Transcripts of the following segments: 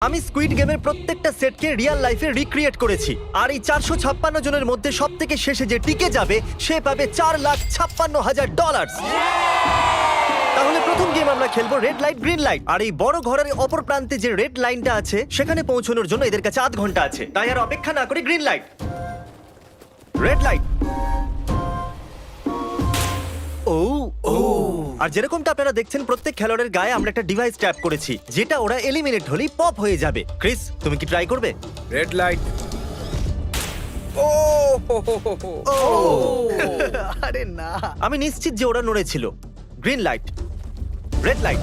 আমি স্কুইড গেমের প্রত্যেকটা সেটকে রিয়েল লাইফে রিক্রিয়েট করেছি, আর এই 456 জনের মধ্যে সব থেকে শেষে যে টিকে যাবে সে পাবে $4,56,000। তাহলে প্রথম গেম আমরা খেলবো রেড লাইট গ্রিন লাইট। আর এই বড় ঘরের অপর প্রান্তে যে রেড লাইনটা আছে সেখানে পৌঁছানোর জন্য এদের কাছে 8 ঘন্টা আছে। তাই আর অপেক্ষা না করে গ্রিন লাইট, রেড লাইট। ও ও আর যেরকমটা আপনারা দেখছেন প্রত্যেক খেলোয়াড়ের গায়ে আমরা একটা ডিভাইস ট্যাপ করেছি যেটা ওরা এলিমিনেট হলেই পপ হয়ে যাবে। ক্রিস, তুমি কি ট্রাই করবে? Red light. ও আরে না, আমি নিশ্চিত যে ওরা নড়েছিল। Green light, red light.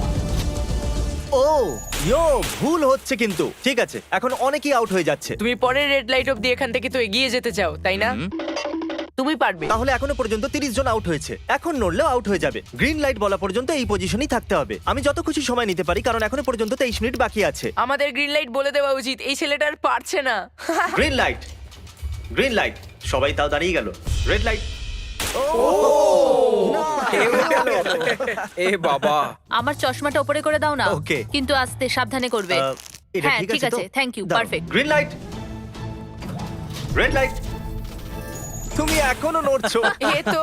ও ইয়ো, ভুল হচ্ছে কিন্তু। ঠিক আছে, এখন অনেকেই আউট হয়ে যাচ্ছে। তুমি পরের রেড লাইট অব্দি এখান থেকে তো এগিয়ে যেতে চাও, তাই না? তুমি পারবে। তাহলে এখনো পর্যন্ত 30 জন আউট হয়েছে। এখন নড়লেও আউট হয়ে যাবে। গ্রিন লাইট বলা পর্যন্ত এই পজিশনেই থাকতে হবে। আমি যত খুশি সময় নিতে পারি কারণ এখনো পর্যন্ত 23 মিনিট বাকি আছে। আমাদের গ্রিন লাইট বলে দেওয়া উচিত, এই ছেলেটা আর পারছে না। Green light, green light. সবাই তাও দাঁড়িয়ে গেল। Red light. এ বাবা, আমার চশমাটা উপরে করে দাও না। Okay. কিন্তু আস্তে সাবধানে করবে। এটা হ্যাঁ, ঠিক ঠিক আছে তো? আছে, থ্যাংক ইউ, দাও। Perfect. Green light, red light. তুমি এখনো নড়ছো। এ তো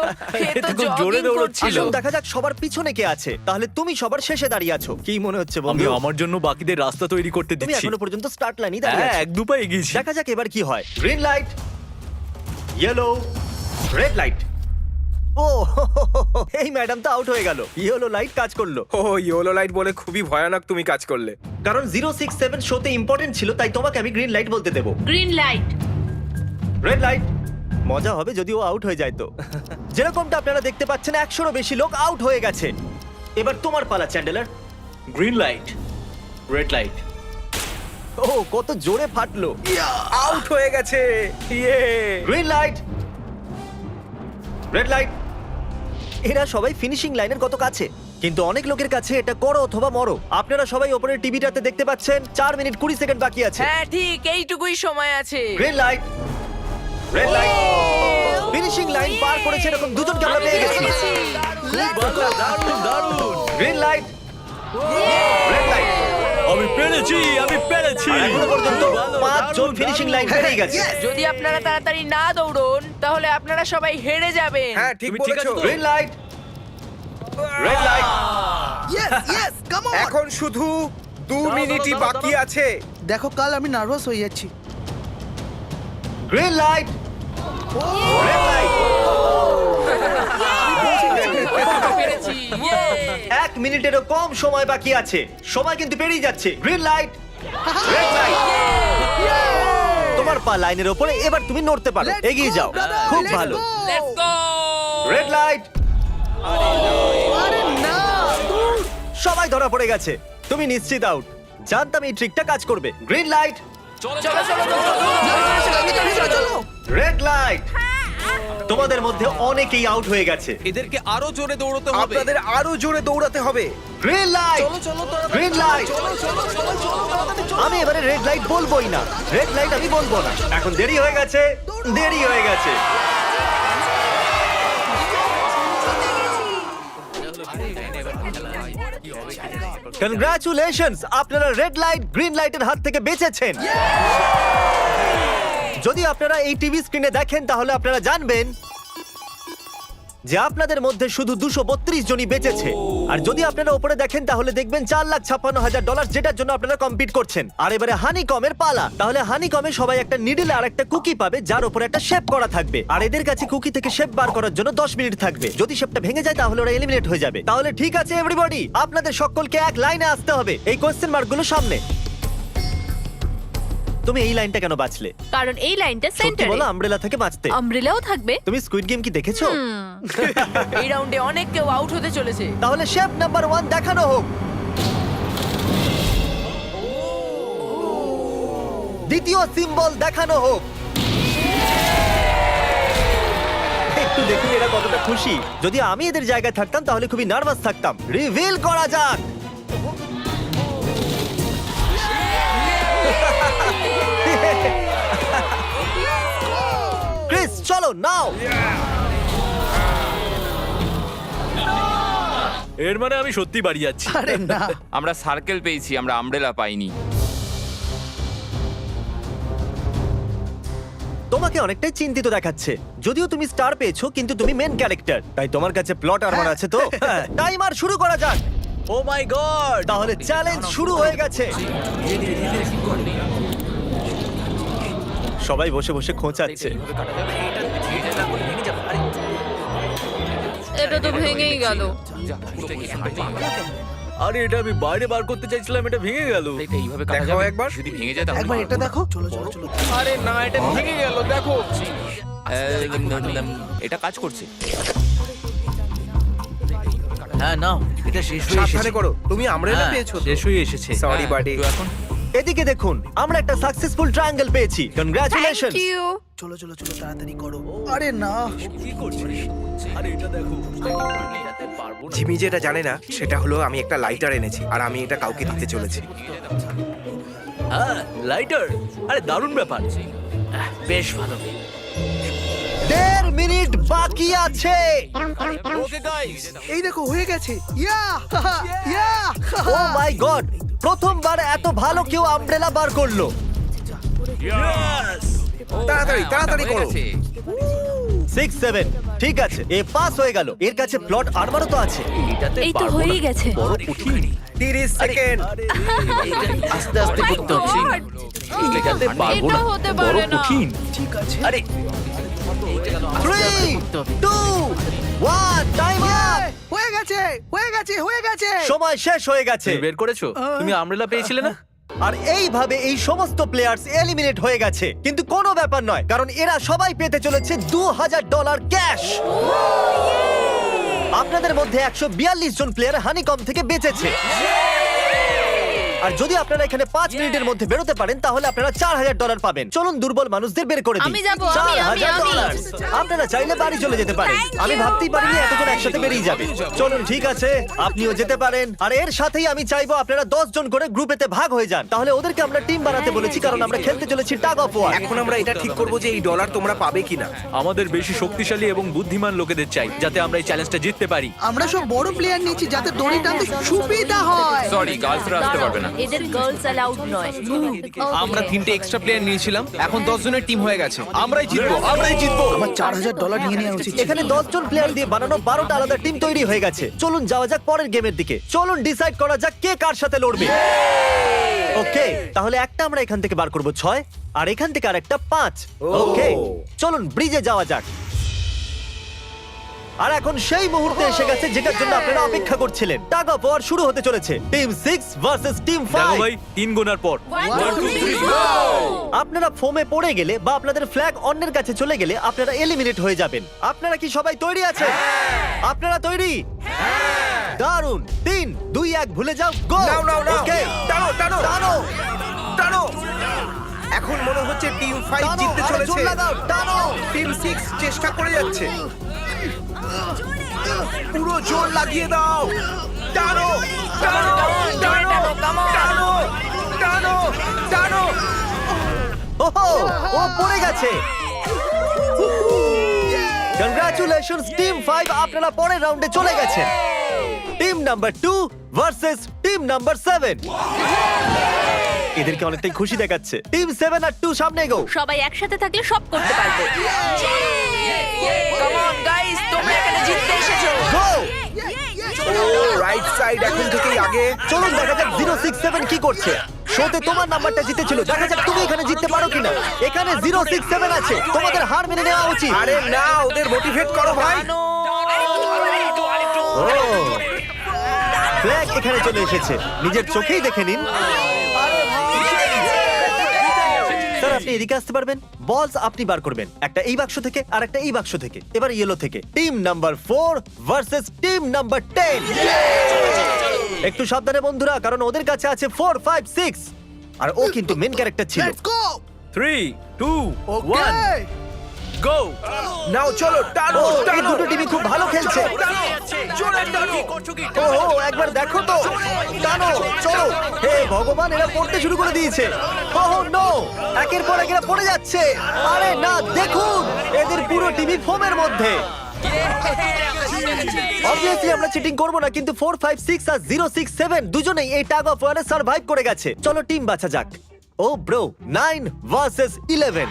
খুব জোরে jogging দৌড়চ্ছিল। করছিল। আসুন দেখা যাক সবার পিছনে কে আছে। তাহলে তুমি সবার শেষে দাঁড়িয়ে আছো। কি মনে হচ্ছে আমি বন্ধু? আমার জন্য বাকিদের রাস্তা তৈরি করতে তুমি দিচ্ছি। এখনো পর্যন্ত স্টার্ট লাইনই দাঁড়িয়ে হ্যাঁ, আছো। এক দু পা এগিয়েছি। দেখা যাক এবার কি হয়। Green light, yellow, red light. ও এই ম্যাডাম তো আউট হয়ে গেল। ইয়েলো লাইট কাজ করলো ও ইয়েলো লাইট বলে খুবই ভয়ানক তুমি কাজ করলে। কারণ 067 শোতে ইম্পর্টেন্ট ছিল, তাই তোমাকে আমি গ্রিন লাইট বলতে দেবো। Green light. Red light. মজা হবে যদি ও আউট হয়ে যায় তো। যেরকমটা আপনারা দেখতে পাচ্ছেন 100-এরও বেশি লোক আউট হয়ে গেছে। এবার তোমার পালা Chandler. Green light, red light. ও কত জোরে ফাটলো। আউট হয়ে গেছে। ইয়ে। Green light, red light. এরা সবাই ফিনিশিং লাইনের কত কাছে, কিন্তু অনেক লোকের কাছে এটা করো অথবা মরো। আপনারা সবাই ওপরের টিভিটাতে দেখতে পাচ্ছেন 4 মিনিট 20 সেকেন্ড বাকি আছে। হ্যাঁ ঠিক, এইটুকুই সময় আছে। Green light, red light. Finishing line পার করেছে এরকম দুজনকে আমরা পেয়ে গেছি। দারুণ দারুণ। Green light, red light. আমি পেরেছি, আমি পেরেছি। এখনো পর্যন্ত ভালো, 5 জন দারুণ, ফিনিশিং দারুণ। লাইন পেরিয়ে গেছে। যদি আপনারা তাড়াতাড়ি না দৌড়ন তাহলে আপনারা সবাই হেরে যাবেন। হ্যাঁ ঠিক তুমি ঠিক বলেছো। আছো তো? Green light, red light. এখন শুধু 2 মিনিটই বাকি আছে। দেখো কাল আমি নার্ভাস হয়ে যাচ্ছি। Green light, red light. পেরেছি। ইয়ে! 1 মিনিটেরও কম সময় বাকি আছে। সময় কিন্তু পেরিয়ে যাচ্ছে। Green light, red light. তোমার পা লাইনের ওপরে, এবার তুমি নড়তে পারো। Let's এগিয়ে go, যাও। brother, খুব let's ভালো। go! Let's go! Red light. আরে না! সবাই ধরা পড়ে গেছে। তুমি নিশ্চিত আউট। জানতাম এই ট্রিকটা কাজ করবে। গ্রিন লাইট, চলো চলো চলো চলো! Red light. তোমাদের মধ্যে অনেকেই আউট হয়ে গেছে। এদেরকে আরো জোরে দৌড়তে হবে। আপনাদের আরো জোরে দৌড়াতে হবে। Green light, green light. আমি এবারে রেড লাইট বলবোই না। রেড লাইট আমি বলবো না। এখন দেরি হয়ে গেছে, দেরি হয়ে গেছে। কনগ্রাচুলেশনস, আপনারা রেড লাইট গ্রিন লাইটের হাত থেকে বেঁচেছেন। যদি আপনারা এই টিভি স্ক্রিনে দেখেন তাহলে আপনারা জানবেন যে আপনাদের মধ্যে শুধু 232 জনই বেঁচেছে। আর যদি আপনারা উপরে দেখেন তাহলে দেখবেন $4,56,000, যেটার জন্য আপনারা কম্পিট করছেন। আর এবারে হানিকমের পালা। তাহলে হানিকমে সবাই একটা নিডল আর একটা কুকি পাবে যার উপরে একটা শেপ করা থাকবে। আর এদের কাছে কুকি থেকে শেপ বার করার জন্য 10 মিনিট থাকবে। যদি শেপটা ভেঙে যায় তাহলে ওরা এলিমিনেট হয়ে যাবে। তাহলে ঠিক আছে এভরিবডি, আপনাদের সকলকে এক লাইনে আসতে হবে এই কোশ্চেন মার্কগুলো সামনে। তুমি এই লাইনটা কেন বাঁচলে? কারণ এই লাইনটা সত্যি সেন্টারে। বলো, আমব্রেলা থেকে বাঁচতে। আমব্রেলাও থাকবে। তুমি স্কুইড গেম কি দেখেছো? এই রাউন্ডে অনেক কেউ আউট হতে চলেছে। তাহলে শেপ নাম্বার 1 দেখানো হোক। দ্বিতীয় সিম্বল দেখানো হোক। একটু দেখুন এরা কতটা খুশি। যদি আমি এদের জায়গায় থাকতাম তাহলে খুবই নার্ভাস থাকতাম। রিভিল করা যাক। ক্রিস চলো নাও। এর মানে আমি সত্যি বাড়ি যাচ্ছি। আরে না! আমরা সার্কেল পেয়েছি, আমরা আমব্রেলা পাইনি। তোমাকে অনেকটাই চিন্তিত দেখাচ্ছে। যদিও তুমি স্টার পেয়েছো কিন্তু তুমি মেন ক্যারেক্টার, তাই তোমার কাছে প্লট আর্মার আছে তো? টাইমার শুরু করা যাক। ও মাই গড! তাহলে চ্যালেঞ্জ শুরু হয়ে গেছে। সবাই বসে বসে খোঁচাচ্ছে। এটা তো ভেঙেই গেল। আরে এটা আমি বাইরে বার করতে চাইছিলাম, এটা ভেঙে গেল। দেখাও একবার। একবার এটা দেখো। চলো চলো চলো। আরে না, এটা ভেঙে গেল, দেখো। এটা কাজ করছে। হ্যাঁ নাও, এটা শেষ হয়ে সাবধানে এসেছে। করো, তুমি আমরেলা হ্যাঁ, পেয়েছো তো? শেষ হয়ে এসেছে। Sorry, হ্যাঁ, buddy. তো এখন এদিকে দেখুন, আমরা একটা সাকসেসফুল ট্রায়াঙ্গেল পেয়েছি। কনগ্রাচুলেশন। Thank you. চলো চলো চলো তাড়াতাড়ি করো। আরে না। কি করছিস? আরে এটা দেখো। এটাতে পারবো না। জিমি যেটা জানে না সেটা হলো আমি একটা লাইটার এনেছি আর আমি এটা কাউকে দিতে চলেছি। হ্যাঁ, লাইটার। আরে দারুণ ব্যাপার। বেশ ভালো। 1.5 মিনিট বাকি আছে। ওকে গাইস, এই দেখো হয়ে গেছে। ইয়া ইয়া। ও মাই গড, প্রথমবার এত ভালো কেউ আমব্রেলা বার করলো। ইয়েস! তাড়াতাড়ি তাড়াতাড়ি করো। 6 7 ঠিক আছে, এ পাস হয়ে গেল। এর কাছে প্লট আর্মারও তো আছে। এটাতে এই তো পারবো হয়েই না। গেছে। বড় কঠিন। 30 সেকেন্ড। আস্তে আস্তে Oh my করতে হচ্ছে। God! এটাতে পারবো এটা না। হতে বড় পারে না। কঠিন। ঠিক আছে। আরে 3 2 1 টাইম আপ। হয়ে গেছে হয়ে গেছে হয়ে গেছে। সময় শেষ হয়ে গেছে। তুমি বের করেছো? তুমি আমব্রেলা পেয়েছিলে না? আর এইভাবে এই সমস্ত প্লেয়ার্স এলিমিনেট হয়ে গেছে। কিন্তু কোনো ব্যাপার নয়, কারণ এরা সবাই পেতে চলেছে $2000 ক্যাশ। আপনাদের মধ্যে 142 জন প্লেয়ার হানিকম থেকে বেঁচেছে। আর যদি আপনারা এখানে 5 মিনিটের মধ্যে বেরোতে পারেন তাহলে আপনারা $4000 পাবেন। চলুন দুর্বল মানুষদের বের করে দিই। আমি যাবো, আমি। $4000 আপনারা চাইলে বাড়ি চলে যেতে পারেন। Thank আমি you. ভাবতেই পারিনি এতজন একসাথে বেরিয়ে যাবে। চলুন ঠিক আছে, আপনিও যেতে পারেন। আর এর সাথেই আমি চাইবো আপনারা 10 জন করে গ্রুপেতে ভাগ হয়ে যান। তাহলে ওদেরকে আমরা টিম বানাতে বলেছি, কারণ আমরা খেলতে চলেছি টাগ অফ ওয়ার। এখন আমরা এটা ঠিক করব যে এই ডলার তোমরা পাবে কিনা। আমাদের বেশি শক্তিশালী এবং বুদ্ধিমান লোকেদের চাই, যাতে আমরা এই চ্যালেঞ্জটা জিততে পারি। আমরা সব বড় প্লেয়ার নিয়েছি যাতে দড়ি টানতে সুবিধা হয়। সরি, গার্লসরা আসতে পারবে না। এদের গার্লস অ্যালাউড নয়। আমরা 3টে এক্সট্রা প্লেয়ার নিয়েছিলাম, এখন 10 জনের টিম হয়ে গেছে। আমরাই জিতবো, আমরাই জিতবো। আমার $4000 নিয়ে নেওয়া উচিত ছিল। এখানে 10 জন প্লেয়ার দিয়ে বানানো 12টা আলাদা টিম তৈরি হয়ে গেছে। চলুন যাওয়া যাক পরের গেমের দিকে। চলুন ডিসাইড করা যাক কে কার সাথে লড়বে। ওকে, তাহলে একটা আমরা এখান থেকে বার করব 6, আর এখান থেকে আরেকটা 5। ওকে, চলুন ব্রিজে যাওয়া যাক। আর এখন সেই মুহূর্তে এসে গেছে যেটার জন্য আপনারা অপেক্ষা করছিলেন। টাগ অফ ওয়ার শুরু হতে চলেছে। টিম 6 ভার্সেস টিম দেখো 5। ভাই, 3 গোনার পর। 1 2 3 আপনারা ফোমে পড়ে গেলে বা আপনাদের ফ্ল্যাগ অন্যের কাছে চলে গেলে আপনারা এলিমিনেট হয়ে যাবেন। আপনারা কি সবাই তৈরি আছেন? আপনারা তৈরি? দারুন। 3 2 1 ভুলে যাও, গো। নাও নাও নাও। ওকে, টানো টানো টানো টানো। এখন মনে হচ্ছে টিম 5 টানো, জিততে আরো চলেছে। জোর লাগাও, টানো। টিম 6 চেষ্টা করে যাচ্ছে। পুরো জোর লাগিয়ে দাও। টানো টানো টানো টানো টানো টানো। ওহো, ও পড়ে গেছে। কংগ্রাচুলেশনস টিম 5, আপনারা পরের রাউন্ডে চলে গেছেন। Team number 2 versus team number 7। এদেরকে অনেকটাই খুশি দেখাচ্ছে। টিম 7 আর 2 সামনে এগো। সবাই একসাথে থাকলে সব করতে পারবো। কাম অন গাইস, তোমরা এখানে জিততে এসেছো। গো। রাইট সাইড এখন থেকেই আগে। চলুন দেখা যাক 067 কি করছে। শোতে তোমার নাম্বারটা জিতেছিল, দেখা যাক তুমি এখানে জিততে পারো কিনা। এখানে 067 আছে, তোমাদের হার মেনে নেওয়া উচিত। আরে না, ওদের মোটিভেট করো ভাই। ফ্ল্যাগ এখানে চলে এসেছে, নিজের চোখেই দেখে নিন। স্যার আপনি এদিকে আসতে পারবেন? বলস আপনি বার করবেন, একটা এই বাক্স থেকে আর একটা এই বাক্স থেকে। এবার ইয়েলো থেকে। Team number 4 versus team number 10। একটু সাবধানে বন্ধুরা, কারণ ওদের কাছে আছে 4 5 6, আর ও কিন্তু মেন ক্যারেক্টার ছিল। Let's go. 3 2 ওকে। 1 গো। নাও চলো টানো ও, এই টানো। দুটো টিমই খুব ভালো খেলছে। জোরে টানো। ওহো, একবার দেখো তো, টানো, চলো। হে ভগবান, এরা পড়তে শুরু করে দিয়েছে। ওহো নো, একের পর এক এরা পড়ে যাচ্ছে। আরে না, দেখুন এদের পুরো টিমই ফোমের মধ্যে। অবভিয়াসলি আমরা চিটিং করব না, কিন্তু 4 5 6 আর 067 দুজনেই এই টাগ অফ ওয়ারে সার্ভাইভ করে গেছে। চলো টিম বাছা যাক। ও ব্রো, 9 ভার্সেস 11।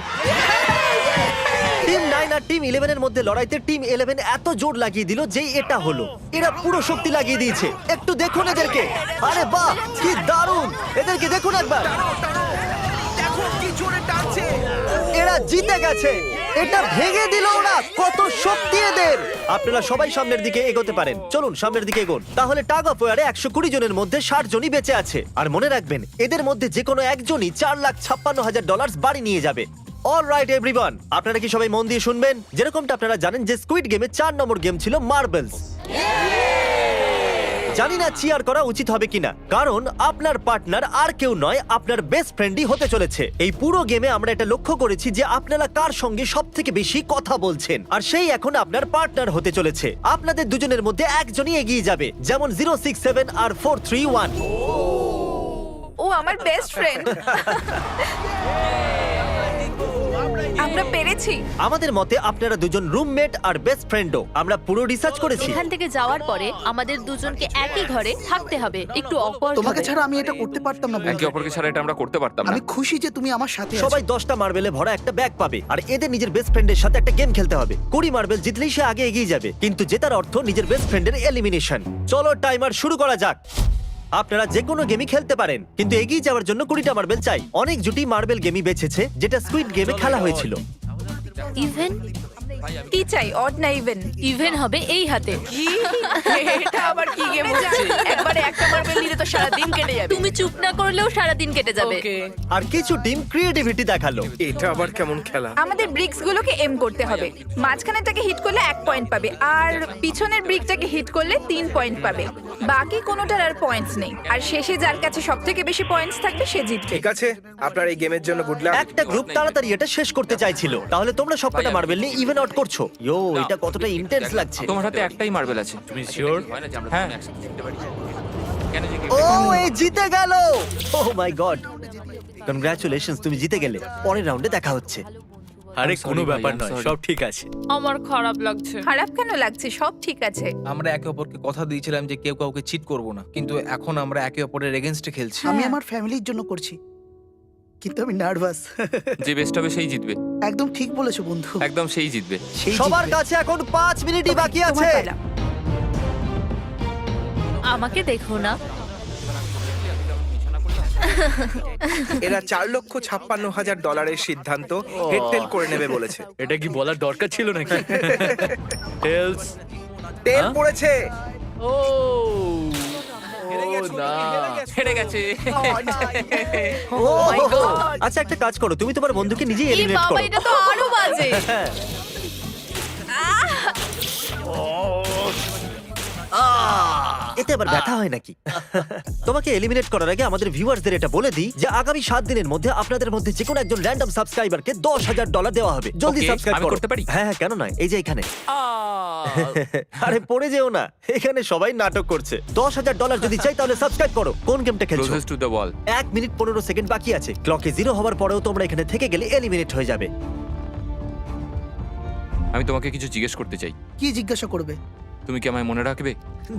টিম 9 আর টিম 11 এর মধ্যে লড়াইতে টিম 11 এত জোর লাগিয়ে দিল যে এটা হলো। এরা পুরো শক্তি লাগিয়ে দিয়েছে। একটু দেখুন এদেরকে। আরে বাহ, কি দারুণ! এদেরকে দেখুন একবার। দেখো কি জোরে টানছে। এরা জিতে গেছে। এটা ভেঙে দিল ওরা। কত শক্তি এদের! আপনারা সবাই সামনের দিকে এগোতে পারেন। চলুন সামনের দিকে এগোন। তাহলে টাগ অফ ওয়ারে 120 জনের মধ্যে 60 জনই বেঁচে আছে। আর মনে রাখবেন, এদের মধ্যে যে কোনো একজনই $4,56,000 বাড়ি নিয়ে যাবে। অলরাইট এভরিওয়ান, আপনারা কি সবাই মন দিয়ে শুনবেন? যেরকমটা আপনারা জানেন যে স্কুইড গেমে 4 নম্বর গেম ছিল মার্বেলস। জানি না চিয়ার করা উচিত হবে কিনা, কারণ আপনার পার্টনার আর কেউ নয়, আপনার বেস্ট ফ্রেন্ডই হতে চলেছে। এই পুরো গেমে আমরা এটা লক্ষ্য করেছি যে আপনারা কার সঙ্গে সব থেকে বেশি কথা বলছেন, আর সেই এখন আপনার পার্টনার হতে চলেছে। আপনাদের দুজনের মধ্যে একজনই এগিয়ে যাবে, যেমন 067 আর 431। ও আমার বেস্ট ফ্রেন্ড। আমরা পেরেছি। আমাদের মতে আপনারা দুজন রুমমেট আর বেস্ট ফ্রেন্ডও। আমরা পুরো রিসার্চ করেছি। এখান থেকে যাওয়ার পরে আমাদের দুজনকে একই ঘরে থাকতে হবে। একটু অকওয়ার্ড তোমাকে হবে। ছাড়া আমি এটা করতে পারতাম না বন্ধু। একে অপরকে ছাড়া এটা আমরা করতে পারতাম না। আমি খুশি যে তুমি আমার সাথে আছো। সবাই 10টা মার্বেলে ভরা একটা ব্যাগ পাবে, আর এদের নিজের বেস্ট ফ্রেন্ডের সাথে একটা গেম খেলতে হবে। 20 মার্বেল জিতলেই সে আগে এগিয়ে যাবে, কিন্তু জেতার অর্থ নিজের বেস্ট ফ্রেন্ডের এলিমিনেশন। চলো টাইমার শুরু করা যাক। আপনারা যে কোনো গেমই খেলতে পারেন, কিন্তু এগিয়ে যাওয়ার জন্য 20টা মার্বেল চাই। অনেক জুটি মার্বেল গেমই বেছেছে, যেটা স্কুইড গেমে খেলা হয়েছিল। ইভেন কি চাই, অড না ইভেন? ইভেন হবে এই হাতে। কি এটা আবার কি গেম হচ্ছে? একবারে একটা মার্বেল নিলে তো সারা দিন কেটে যাবে। তুমি চুপ না করলেও সারা দিন কেটে যাবে। ওকে, আর কিছু টিম ক্রিয়েটিভিটি দেখালো। এটা আবার কেমন খেলা? আমাদের ব্রিক্স গুলোকে এম করতে হবে। মাঝখানেরটাকে হিট করলে 1 পয়েন্ট পাবে, আর পিছনের ব্রিকটাকে হিট করলে 3 পয়েন্ট পাবে। বাকি কোনোটার আর পয়েন্টস নেই, আর শেষে যার কাছে সবথেকে বেশি পয়েন্টস থাকবে সে জিতবে। ঠিক আছে, আপনার এই গেমের জন্য গুড লাক। একটা গ্রুপ তাড়াতাড়ি এটা শেষ করতে চাইছিল। তাহলে তোমরা সবকটা মার্বেল নিয়ে ইভেন আউট করছো। ইয়ো, এটা কতটা ইন্টেন্স লাগছে। তোমার হাতে একটাই মার্বেল আছে। তুমি শিওর? হ্যাঁ। ও, এই জিতে গেল। ওহ মাই গড, কনগ্রাচুলেশনস, তুমি জিতে গেলে। পরের রাউন্ডে দেখা হচ্ছে। আরে sorry কোনো ভাই, ব্যাপার I'm নয়, sorry. সব ঠিক আছে। আমার খারাপ লাগছে। খারাপ কেন লাগছে? সব ঠিক আছে। আমরা একে অপরকে কথা দিয়েছিলাম যে কেউ কাউকে চিট করব না, কিন্তু এখন আমরা একে অপরের এগেইনস্টে খেলছি। আমি আমার ফ্যামিলির জন্য করছি, কিন্তু আমি নার্ভাস। যে বেস্ট হবে সেই জিতবে। একদম ঠিক বলেছো বন্ধু। একদম সেই জিতবে। সেই সবার জিতবে। কাছে এখন 5 মিনিটই বাকি আছে। তোমার পালা। আমাকে দেখো না। এরা $4,56,000 সিদ্ধান্ত হেডটেল করে নেবে বলেছে। এটা কি বলার দরকার ছিল নাকি? টেলস। তেল পড়েছে। ও না, হেরে গেছে। ও, আচ্ছা একটা কাজ করো, তুমি তোমার বন্ধুকে নিজেই এই এলিমিনেট বাবা, করো। এটা তো আরো বাজে। হ্যাঁ। এতে আবার ব্যথা হয় নাকি? তোমাকে এলিমিনেট করার আগে আমাদের ভিউয়ার্সদের এটা বলে দিই যে আগামী 7 দিনের মধ্যে আপনাদের মধ্যে যে কোনো একজন র্যান্ডম সাবস্ক্রাইবারকে $10,000 দেওয়া হবে। জলদি Okay, সাবস্ক্রাইব আমি করো। করতে পারি? হ্যাঁ হ্যাঁ, কেন নয়, এই যে এখানে। আরে পড়ে যেও না, এখানে সবাই নাটক করছে। $10,000 যদি চাই তাহলে সাবস্ক্রাইব করো। কোন গেমটা খেলছো? Closest to the wall. 1 minute 15 second বাকি আছে। ক্লকে 0 হওয়ার পরেও তোমরা এখানে থেকে গেলে এলিমিনেট হয়ে যাবে। আমি তোমাকে কিছু জিজ্ঞেস করতে চাই। কি জিজ্ঞাসা করবে? তুমি কি আমায় মনে রাখবে?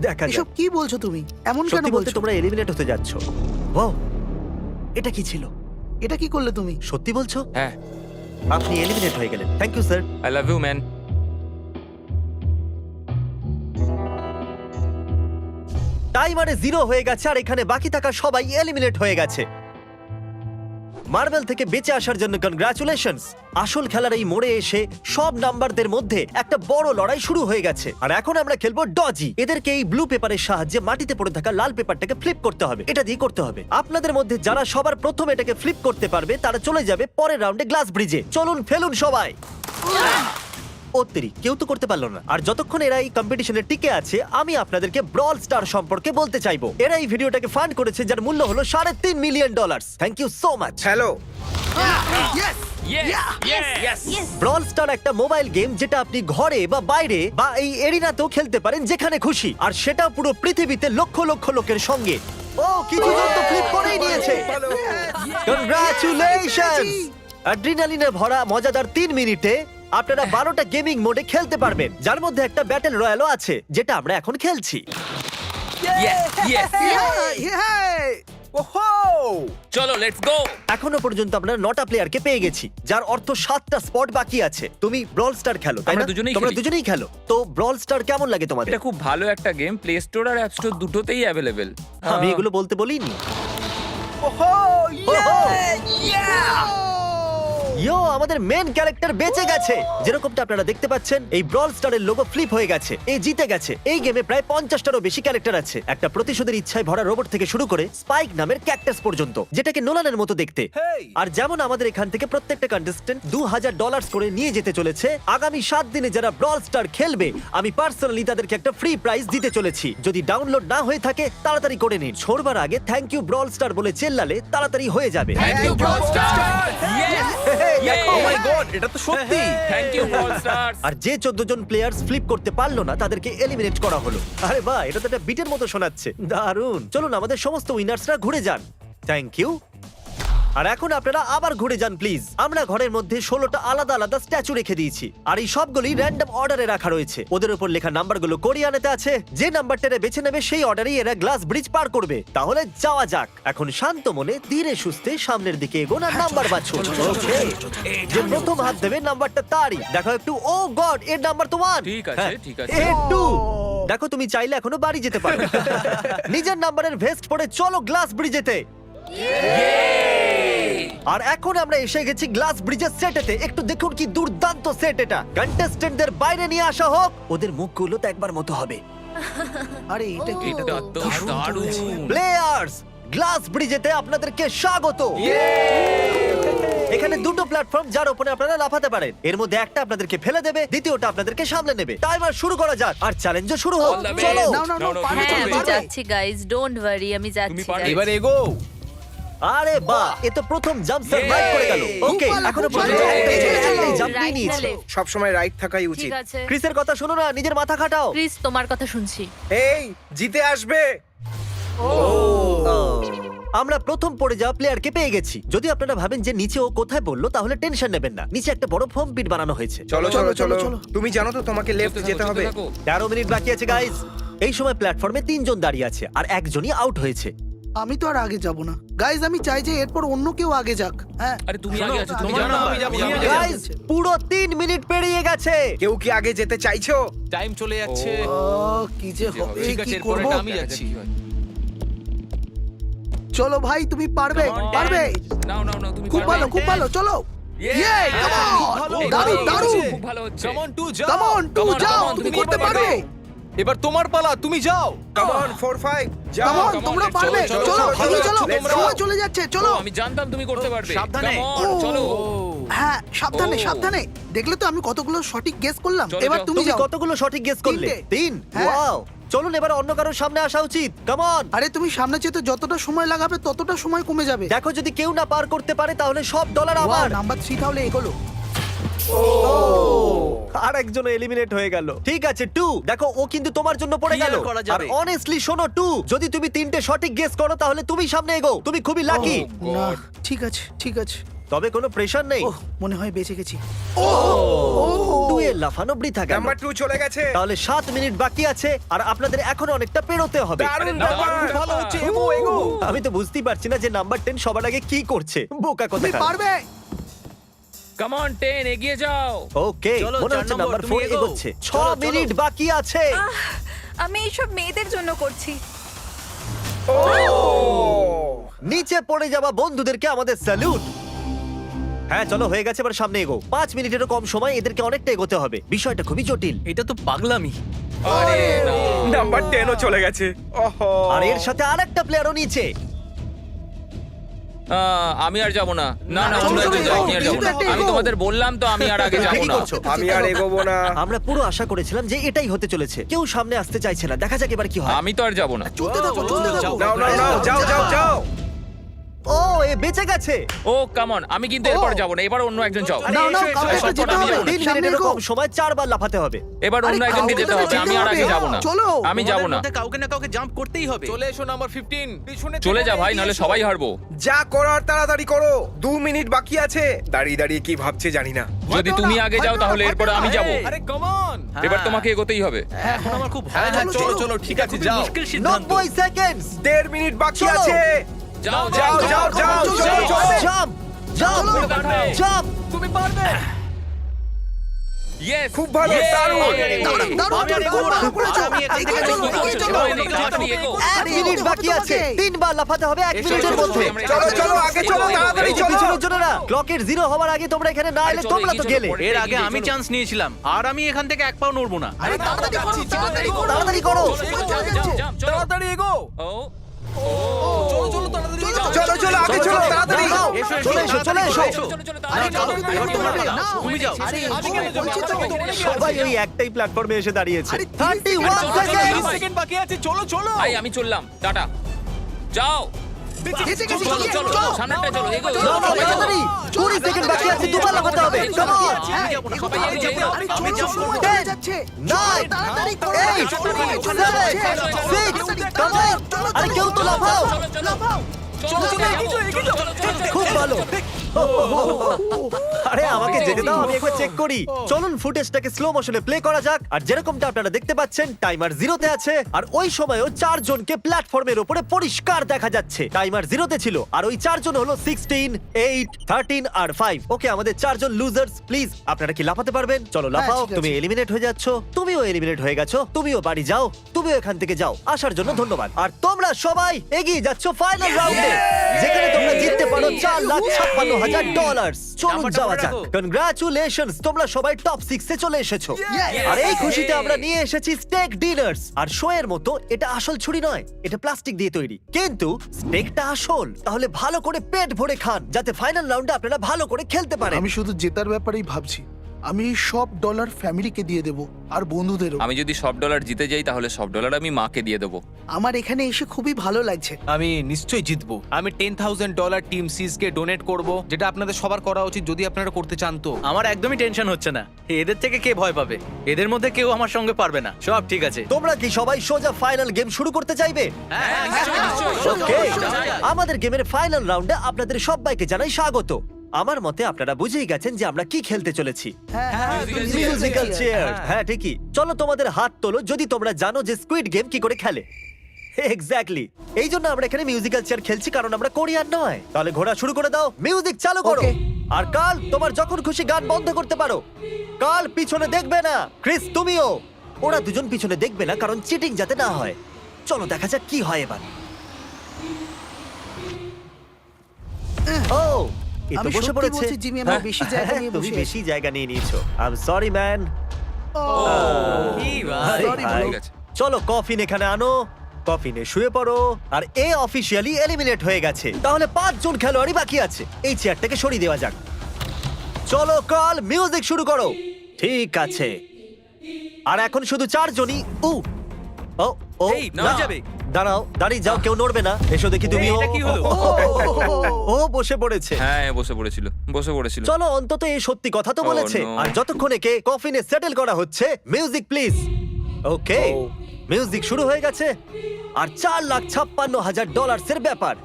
দেখা যাক। এসব কি বলছো তুমি? এমন কেন সত্যি বলতে বলছো? তোমরা এলিমিনেট হতে যাচ্ছ। ওয়াও, এটা কি ছিল? এটা কি করলে তুমি? সত্যি বলছো? হ্যাঁ। আপনি এলিমিনেট হয়ে গেলেন। Thank you sir. I love you man. টাইমারে 0 হয়ে গেছে, আর এখানে বাকি থাকা সবাই এলিমিনেট হয়ে গেছে। মার্বেল থেকে বেঁচে আসার জন্য কনগ্রাচুলেশনস। আসল খেলার এই মোড়ে এসে সব নাম্বারদের মধ্যে একটা বড় লড়াই শুরু হয়ে গেছে। আর এখন আমরা খেলবো ডজি। এদেরকে এই ব্লু পেপারের সাহায্যে মাটিতে পড়ে থাকা লাল পেপারটাকে ফ্লিপ করতে হবে। এটা দিয়ে করতে হবে। আপনাদের মধ্যে যারা সবার প্রথম এটাকে ফ্লিপ করতে পারবে তারা চলে যাবে পরের রাউন্ডে গ্লাস ব্রিজে। চলুন ফেলুন সবাই। কেউ তো করতে পারলো না। আর যতক্ষণ এরা এই কম্পিটিশনে টিকে আছে, আমি আপনাদেরকে ব্রল স্টার সম্পর্কে বলতে চাইবো। এরা এই ভিডিওটাকে ফান্ড করেছে, যার মূল্য হলো $3.5 million. Thank you so much. Hello. Brawl Star একটা মোবাইল গেম যেটা আপনি ঘরে বা বাইরে বা এই এরিনাতেও খেলতে পারেন, যেখানে খুশি। আর সেটা পুরো পৃথিবীতে লক্ষ লক্ষ লোকের সঙ্গে। ও, কিছু জন তো ফ্লিপ করেই নিয়েছে। কনগ্রাচুলেশনস। অ্যাড্রিনালিনে ভরা মজাদার 3 মিনিটে আপনারা 12টা গেমিং মোডে খেলতে পারবেন, যার মধ্যে একটা ব্যাটল রয়্যালও আছে, যেটা আমরা এখন খেলছি। ইয়ে! ওহো! চলো লেটস গো। এখনো পর্যন্ত আমরা 9টা প্লেয়ারকে পেয়ে গেছি, যার অর্থ 7টা স্পট বাকি আছে। তুমি ব্রল স্টার খেলো, তাই আমরা না? দুজনেই তোমরা খেলি। দুজনেই খেলো। তো ব্রল স্টার কেমন লাগে তোমাদের? এটা খুব ভালো একটা গেম, প্লে স্টোর আর অ্যাপ স্টোর দুটোতেই অ্যাভেলেবেল। আমি এগুলো বলতে বলিনি। ওহো! ইয়ো, আমাদের মেন ক্যারেক্টার বেঁচে গেছে। যেরকমটা আপনারা দেখতে পাচ্ছেন, এই ব্রল স্টারের লোগো ফ্লিপ হয়ে গেছে। এই জিতে গেছে। এই গেমে প্রায় 50টারও বেশি ক্যারেক্টার আছে, একটা প্রতিশোধের ইচ্ছায় ভরা রোবট থেকে শুরু করে স্পাইক নামের ক্যাকটাস পর্যন্ত, যেটাকে নোলানের মতো দেখতে। Hey! আর যেমন আমাদের এখান থেকে প্রত্যেকটা কন্টেস্টেন্ট $2000 করে নিয়ে যেতে চলেছে, আগামী 7 দিনে যারা ব্রল স্টার খেলবে, আমি পার্সোনালি তাদেরকে একটা ফ্রি প্রাইজ দিতে চলেছি। যদি ডাউনলোড না হয়ে থাকে তাড়াতাড়ি করে নিন। ছোড়বার আগে থ্যাংক ইউ ব্রল স্টার বলে চেল্লালে তাড়াতাড়ি হয়ে যাবে। Thank you Brawl Star. Yes, oh my god, এটা তো সত্যি। Thank you Brawl Stars. আর যে 14 জন প্লেয়ার্স ফ্লিপ করতে পারলো না তাদেরকে এলিমিনেট করা হলো। আরে বাহ, এটা তো একটা বিটের মতো শোনাচ্ছে। দারুণ। চলুন আমাদের সমস্ত উইনার্সরা ঘুরে যান। Thank you. আর এখন আপনারা আবার ঘুরে যান প্লিজ। আমরা ঘরের মধ্যে 16টা আলাদা আলাদা স্ট্যাচু রেখে দিয়েছি, আর এই সবগুলি র্যান্ডম অর্ডারে রাখা রয়েছে। ওদের উপর লেখা নাম্বারগুলো কোরিয়ানেতে আছে। যে নাম্বারটা বেছে নেবে সেই অর্ডারেই এরা গ্লাস ব্রিজ পার করবে। তাহলে যাওয়া যাক। এখন শান্ত মনে ধীরে সুস্থে সামনের দিকে এগোন আর নাম্বার বাছুন। ওকে, যে প্রথম হাত দেবে নাম্বারটা তারই। দেখো একটু, ও গড, এর নাম্বার তো 1। ঠিক আছে, ঠিক আছে। এর 2। দেখো, তুমি চাইলে এখনো বাড়ি যেতে পারো। নিজের নাম্বারের ভেস্ট পরে চলো গ্লাস ব্রিজেতে। আর এখন আমরা এসে গেছি গ্লাস ব্রিজের সেটেতে। একটু দেখুন কি দুর্দান্ত সেট এটা। কন্টেস্টেন্টদের বাইরে নিয়ে আসা হোক, ওদের মুখগুলো তো একবার মতো হবে। আরে এটা কি? এটা তো দারুণ। প্লেয়ার্স, গ্লাস ব্রিজেতে আপনাদেরকে স্বাগত। এখানে দুটো প্ল্যাটফর্ম যার উপরে আপনারা লাফাতে পারেন। এর মধ্যে একটা আপনাদেরকে ফেলে দেবে, দ্বিতীয়টা আপনাদেরকে সামলে নেবে। টাইমার শুরু করা যাক আর চ্যালেঞ্জও শুরু হোক। All the best. চলো। নাও নাও নাও, No, no, পারবে, হ্যাঁ তুমি আমি পারবে। যাচ্ছি গাইজ, ডোন্ট ওয়ারি, আমি যাচ্ছি তুমি পারবে। guys। এবার এগো। আরে বাহ, এ তো প্রথম জাম্প সার্ভাইভ করে গেল। ওকে, খুব ভালো, এখনো খুব ভালো। পর্যন্ত একটাই চলো। জাম্প Right নিয়েছে। না left? সব সময় রাইট থাকাই উচিত। ঠিক আছে ক্রিসের কথা শোনো না, নিজের মাথা খাটাও। ক্রিস, তোমার কথা শুনছি। এই জিতে আসবে। আমরা প্রথম পড়ে যাওয়া প্লেয়ারকে পেয়ে গেছি। যদি আপনারা ভাবেন যে নিচে ও কোথায় বললো, তাহলে টেনশন নেবেন না। নিচে একটা বড় ফর্ম পিট বানানো হয়েছে। চলো চলো চলো চলো। তুমি জানো তো তোমাকে লেফট যেতে হবে। 13 মিনিট বাকি আছে গাইজ। এই সময় প্ল্যাটফর্মে 3 জন দাঁড়িয়ে আছে আর একজনই আউট হয়েছে। আমি তো আর আগে যাব না গাইজ, আমি চাই যে এরপর অন্য কেউ আগে যাক। হ্যাঁ, আরে তুমি আগে আছো, তুমি তোমার জানো নাম, আমি যাবো, আমি আমি আগে যাবো। গাইজ, পুরো 3 মিনিট পেরিয়ে গেছে। কেউ কি আগে যেতে চাইছো? টাইম চলে যাচ্ছে। ও, কি যে হবে, ঠিক আছে, কি এরপরে করব? আমি যাচ্ছি। চলো ভাই, তুমি পারবে, পারবে। নাও নাও নাও, তুমি খুব পারবে। ভালো, খুব ভালো, চলো। Yay, come on! ভালো, দারুণ, ভালো, দারুণ। খুব ভালো হচ্ছে। কাম অন টু যাও। Come on, Come তুমি on, যাও, come on, তুমি তুমি করতে করতে পারবে। এবার তোমার পালা, তুমি যাও। কাম অন 4 5 যাও। Come on, come on, তোমরা let's পারবে। চলো, চলো, চলো, এগিয়ে চলো। let's go. সময় চলে যাচ্ছে, চলো। ও, আমি জানতাম তুমি করতে পারবে। সাবধানে। Come on, ও। চলো। হ্যাঁ, সাবধানে, ও। সাবধানে। দেখলে তো আমি কতগুলো সঠিক গেস করলাম। চলো, এবার যাও। তুমি তুমি যাও। কতগুলো সঠিক গেস করলে? 3। হ্যাঁ। ওয়াও। চলুন এবার অন্য কারোর সামনে আসা উচিত। Come on. আরে তুমি সামনে যেতে যতটা সময় লাগাবে ততটা সময় কমে যাবে। দেখো, যদি কেউ না পার করতে পারে তাহলে সব ডলার আমার। নাম্বার 3 তাহলে এগোলো। আর একজন এলিমিনেট হয়ে গেল। ঠিক আছে 2, দেখো ও কিন্তু তোমার জন্য পড়ে কি গেল। আর করা আর যাবে? অনেস্টলি শোনো 2, যদি তুমি 3টে সঠিক গেস করো তাহলে তুমি সামনে এগো। তুমি খুবই লাকি। না, ঠিক আছে, ঠিক আছে। তবে কোনো প্রেশার নেই। ওহ, মনে হয় বেঁচে গেছি। 2 এর লাফানো বৃথা গেল। নাম্বার 2 চলে গেছে। তাহলে 7 মিনিট বাকি আছে আর আপনাদের এখনো অনেকটা পেরোতে হবে। দারুণ দারুণ ব্যাপার। ব্যাপার। ভালো হচ্ছে, এগো এগো। আমি তো বুঝতেই পারছি না যে নাম্বার 10 সবার আগে কি করছে। বোকা তুমি কথা। পারবে। Come on 10, এগিয়ে যাও। ওকে, চলো, মনে 4 হচ্ছে নম্বর, নাম্বার তুমি 4 এগোও। এগোচ্ছে। 6 চলো, চলো। মিনিট বাকি আছে। আমি এইসব মেয়েদের জন্য করছি। নিচে পড়ে যাওয়া বন্ধুদেরকে আমাদের স্যালুট। হ্যাঁ চলো, হয়ে গেছে, এবার সামনে এগো। 5 মিনিটেরও কম সময়, এদেরকে অনেকটা এগোতে হবে। বিষয়টা খুবই জটিল। এটা তো পাগলামি। আরে না। নাম্বার 10 ও চলে গেছে। ওহো। আর এর সাথে আরেকটা প্লেয়ারও নিচে। আমি আর যাব না। না না, চলো, তোমরা চলো, একটু যাও, এগো, আমি আর যাব কিন্তু না। একটা আমি এগো। তোমাদের বললাম তো আমি আর আগে যাব ঠিকই না। করছো। আমি আর এগোবো না। আমরা পুরো আশা করেছিলাম যে এটাই হতে চলেছে। কেউ সামনে আসতে চাইছে না। দেখা যাক এবার কি হয়। আমি তো আর যাব না। চলতে থাকো, চলতে থাকো। নাও নাও নাও, যাও যাও যাও। ও, এ বেঁচে গেছে। ও কাম অন, আমি কিন্তু এরপর যাব না। এবার অন্য একজন যাও। নাও, নাও, এসো, কাউকে এসো, তো যেতে আমি হবে। যাবো না। 3 সামনে মিনিটেরও এগো। কম সময় 4 বার লাফাতে হবে। এবার অন্য আরে, একজনকে কাউকে যেতে তো হবে। যেতে আমি আর আগে হবে। যাব না। চলো। আমি যাব না। কাউকে না কাউকে জাম্প করতেই হবে। চলে এসো নাম্বার 15। পিছনে চলে যা ভাই, নাহলে সবাই হারবো। যা করার তাড়াতাড়ি করো। 2 মিনিট বাকি আছে। দাঁড়িয়ে দাঁড়িয়ে কি ভাবছে জানি না। যদি তুমি আগে যাও তাহলে এরপর আমি যাব। আরে কাম অন। এবার তোমাকে এগোতেই হবে। এখন আমার খুব ভয় হ্যাঁ, লাগছে। চলো, চলো ঠিক আছে, যাও। মুশকিল 90 সেকেন্ড। 1.5 মিনিট বাকি চলো। আছে। যাও যাও যাও যাও যাও জাম্প জাম্প জাম্প তুমি পারবে ইয়েস খুব ভালো, দারুণ। এক মিনিট বাকি আছে, 3 বার লাফাতে হবে 1 মিনিটের মধ্যে। চলো চলো আগে চলো, তাড়াতাড়ি এই যে চলো। পিছনের জন্য না, ক্লকের 0 হওয়ার আগে তোমরা এখানে না এলে তোমরা তো গেলে। এর আগে আমি চান্স নিয়েছিলাম আর আমি এখান থেকে এক পাও নড়বো না। তাড়াতাড়ি করো। তাড়াতাড়ি এগো। ও চলো চলো আগে চলো, তাড়াতাড়ি। দাঁড়াও, চলে এসো চলে এসো। তুমি যাও। সবাই ওই একটাই প্ল্যাটফর্মে এসে দাঁড়িয়েছে। 31 সেকেন্ড। সেকেন্ড বাকি আছে, চলো চলো। ভাই আমি চললাম টাটা যাও চলো চলো চলো সামনেটা চলো এগো না, না, তাড়াতাড়ি। 20 সেকেন্ড বাকি আছে, দুবার লাফাতে হবে। Come on. সবাই এগো আমি জম্প করতে যাচ্ছে 9, 8, 7, 6, come on. আরে কেউ তো লাফাও। খুব ভালো। আরে আমাকে যেতে দাও, আমি একবার চেক করি। চলুন ফুটেজটাকে স্লো মোশনে প্লে করা যাক। আর যেরকমটা আপনারা দেখতে পাচ্ছেন, টাইমার 0 তে আছে। আর ওই সময়ও 4 জনকে প্ল্যাটফর্মের উপরে পরিষ্কার দেখা যাচ্ছে। টাইমার 0 তে ছিল। আর ওই 4 জন হলো 16, 8, 13 আর 5। ওকে, আমাদের 4 জন লুজার্স। প্লিজ আপনারা কি লাফাতে পারবেন? চলো লাফাও। ঠিক আছে। তুমি এলিমিনেট হয়ে যাচ্ছ, তুমিও এলিমিনেট হয়ে গেছো, তুমিও বাড়ি যাও, তুমিও এখান থেকে যাও। আসার জন্য ধন্যবাদ। আর তোমরা সবাই এগিয়ে যাচ্ছ ফাইনাল রাউন্ডে, যেখানে তোমরা জিততে পারো $4,56,000। চলুন যাওয়া যাক। কনগ্রাচুলেশনস, তোমরা সবাই টপ 6 এ চলে এসেছো। আর এই খুশিতে আমরা নিয়ে এসেছি স্টেক ডিনার্স। আর শো এর মতো এটা আসল ছুরি নয়, এটা প্লাস্টিক দিয়ে তৈরি, কিন্তু স্টেকটা আসল। তাহলে ভালো করে পেট ভরে খান, যাতে ফাইনাল রাউন্ডে আপনারা ভালো করে খেলতে পারেন। আমি শুধু জেতার ব্যাপারেই ভাবছি। আমি এই সব ডলার ফ্যামিলিকে দিয়ে দেব আর বন্ধুদেরও। আমি যদি সব ডলার জিতে যাই তাহলে সব ডলার আমি মাকে দিয়ে দেবো আমার এখানে এসে খুবই ভালো লাগছে। আমি নিশ্চয়ই জিতবো। আমি $10,000 টিম সিজ কে ডোনেট করব, যেটা আপনাদের সবার করা উচিত যদি আপনারা করতে চান তো। আমার একদমই টেনশন হচ্ছে না। এদের থেকে কে ভয় পাবে? এদের মধ্যে কেউ আমার সঙ্গে পারবে না। সব ঠিক আছে। তোমরা কি সবাই সোজা ফাইনাল গেম শুরু করতে চাইবে? Okay, আমাদের গেমের ফাইনাল রাউন্ডে আপনাদের সবাইকে জানাই স্বাগত। আমার মতে আপনারা বুঝেই গেছেন যে আমরা কি খেলতে চলেছি। Musical chair. হ্যাঁ ঠিকই। চলো তোমাদের হাত তোলো যদি তোমরা জানো যে স্কুইড গেম কি করে খেলে। এক্স্যাক্টলি, এই জন্য আমরা এখানে মিউজিক্যাল চেয়ার খেলছি, কারণ আমরা কোরিয়ান নয়। তাহলে ঘোরা শুরু করে দাও, মিউজিক চালু করো। Okay. আর কাল, তোমার যখন খুশি গান বন্ধ করতে পারো। কাল পিছনে দেখবে না। ক্রিস তুমিও। ওরা দুজন পিছনে দেখবে না, কারণ চিটিং যাতে না হয়। চলো দেখা যাক কি হয় এবার। ও, এ তো আমি বসে সত্যি পড়েছে। বলছি, জিমি, আমরা বেশি জায়গা নিয়ে তুমি বসে বেশি জায়গা নিয়ে নিয়েছো। I am sorry man. Sorry, bro. ঠিক আছে চলো কফিন এখানে আনো। কফিনে শুয়ে পড়ো। আর এ অফিসিয়ালি এলিমিনেট হয়ে গেছে। তাহলে 5 জন খেলোয়াড়ই বাকি আছে। এই চেয়ারটাকে সরিয়ে দেওয়া যাক। চলো কাল, মিউজিক শুরু করো। ঠিক আছে। আর এখন শুধু 4 জনই। ও ও এই, না। নড়ে যাবে। দাঁড়াও, দাঁড়িয়ে যাও, কেউ নড়বে না। এসো দেখি তুমিও। এটা কি হলো? ও বসে পড়েছে। হ্যাঁ বসে পড়েছিল চলো অন্তত এই সত্যি কথা তো Oh, বলেছে। no. আর যতক্ষণ একে কফিনে সেটেল করা হচ্ছে, মিউজিক প্লিজ। ওকে, মিউজিক শুরু হয়ে গেছে। আর $4,56,000 এর ব্যাপার।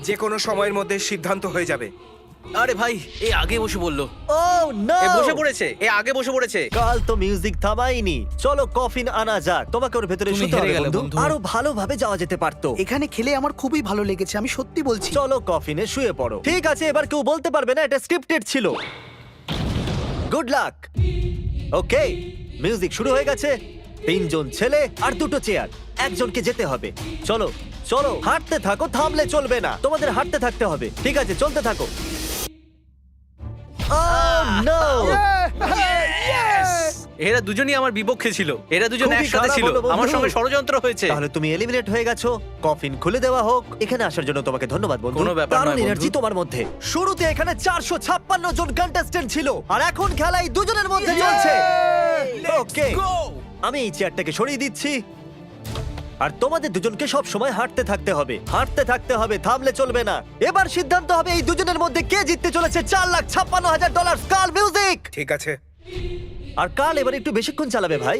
যে কোনো সময়ের মধ্যে সিদ্ধান্ত হয়ে যাবে। আরে ভাই, এ আগে বসে বললো। ও নো, এ বসে পড়েছে। এ আগে বসে পড়েছে। কাল তো মিউজিক থামাইনি। চলো কফিন আনা যাক। তোমাকে ওর ভেতরে তুমি শুতে হেরে হবে গেলে, বন্ধু। বন্ধু। আরো ভালোভাবে যাওয়া যেতে পারতো। এখানে খেলে আমার খুবই ভালো লেগেছে, আমি সত্যি বলছি। চলো কফিনে শুয়ে পড়ো। ঠিক আছে, এবার কেউ বলতে পারবে না এটা স্ক্রিপ্টেড ছিল। Good luck. ওকে, মিউজিক শুরু হয়ে গেছে। 3 জন ছেলে আর 2টো চেয়ার। একজনকে যেতে হবে। চলো চলো, হাঁটতে থাকো, থামলে চলবে না। তোমাদের হাঁটতে থাকতে হবে। ঠিক আছে, চলতে থাকো। Oh, no! এরা দুজনই আমার বিপক্ষে ছিল। এরা দুজন খুবই একসাথে খারাপ ছিল। হলো, বন্ধু। আমার সঙ্গে ষড়যন্ত্র হয়েছে। তাহলে তুমি এলিমিনেট হয়ে গেছো। কফিন খুলে দেওয়া হোক। এখানে আসার জন্য তোমাকে ধন্যবাদ বন্ধু। কোনো ব্যাপার নয়, দারুণ বন্ধু। এনার্জি তোমার মধ্যে। শুরুতে এখানে 456 জন কন্টেস্টেন্ট ছিল, আর এখন খেলা এই দুজনের মধ্যে চলছে। ওকে, আমি এই চেয়ারটাকে সরিয়ে দিচ্ছি। আর তোমাদের দুজনকে সব সময় হাঁটতে থাকতে হবে, হাঁটতে থাকতে হবে, থামলে চলবে না। এবার সিদ্ধান্ত হবে এই দুজনের মধ্যে কে জিততে চলেছে $4,56,000। কাল মিউজিক। ঠিক আছে। আর কাল এবার একটু বেশিক্ষণ চালাবে ভাই।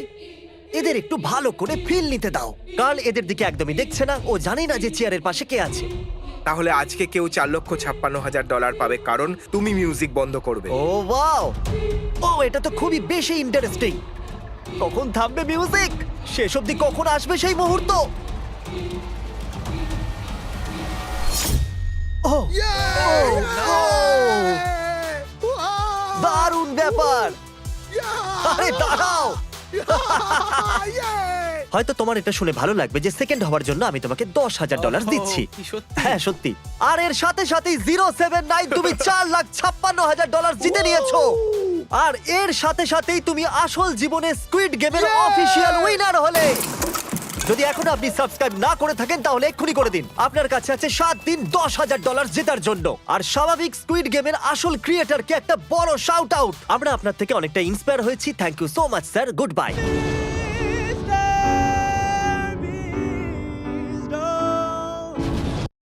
এদের একটু ভালো করে ফিল নিতে দাও। কাল এদের দিকে একদমই দেখছে না। ও জানে না যে চেয়ারের পাশে কে আছে। তাহলে আজকে কেউ $4,56,000 পাবে, কারণ তুমি মিউজিক বন্ধ করবে। ও ওয়াও, ও এটা তো খুবই বেশি ইন্টারেস্টিং। কখন থামবে মিউজিক? শেষ অবধি কখন আসবে সেই মুহূর্ত? ও দারুণ ব্যাপার। আরে দাঁড়াও, হয়তো তোমার এটা শুনে ভালো লাগবে যে সেকেন্ড হওয়ার জন্য আমি তোমাকে $10,000 দিচ্ছি। কি সত্যি? হ্যাঁ সত্যি। আর এর সাথে সাথেই 079 তুমি $4,56,000 জিতে নিয়েছো। আর এর সাথে সাথেই তুমি আসল জীবনে স্কুইড গেমের অফিসিয়াল উইনার হলে। যদি এখন আপনি সাবস্ক্রাইব না করে থাকেন তাহলে এক্ষুনি করে দিন। আপনার কাছে আছে 7 দিন $10,000 জেতার জন্য। আর স্বাভাবিক স্কুইড গেমের আসল ক্রিয়েটরকে একটা বড় শাউট আউট। আমরা আপনার থেকে অনেকটা ইন্সপায়ার হয়েছি। Thank you so much sir, good by.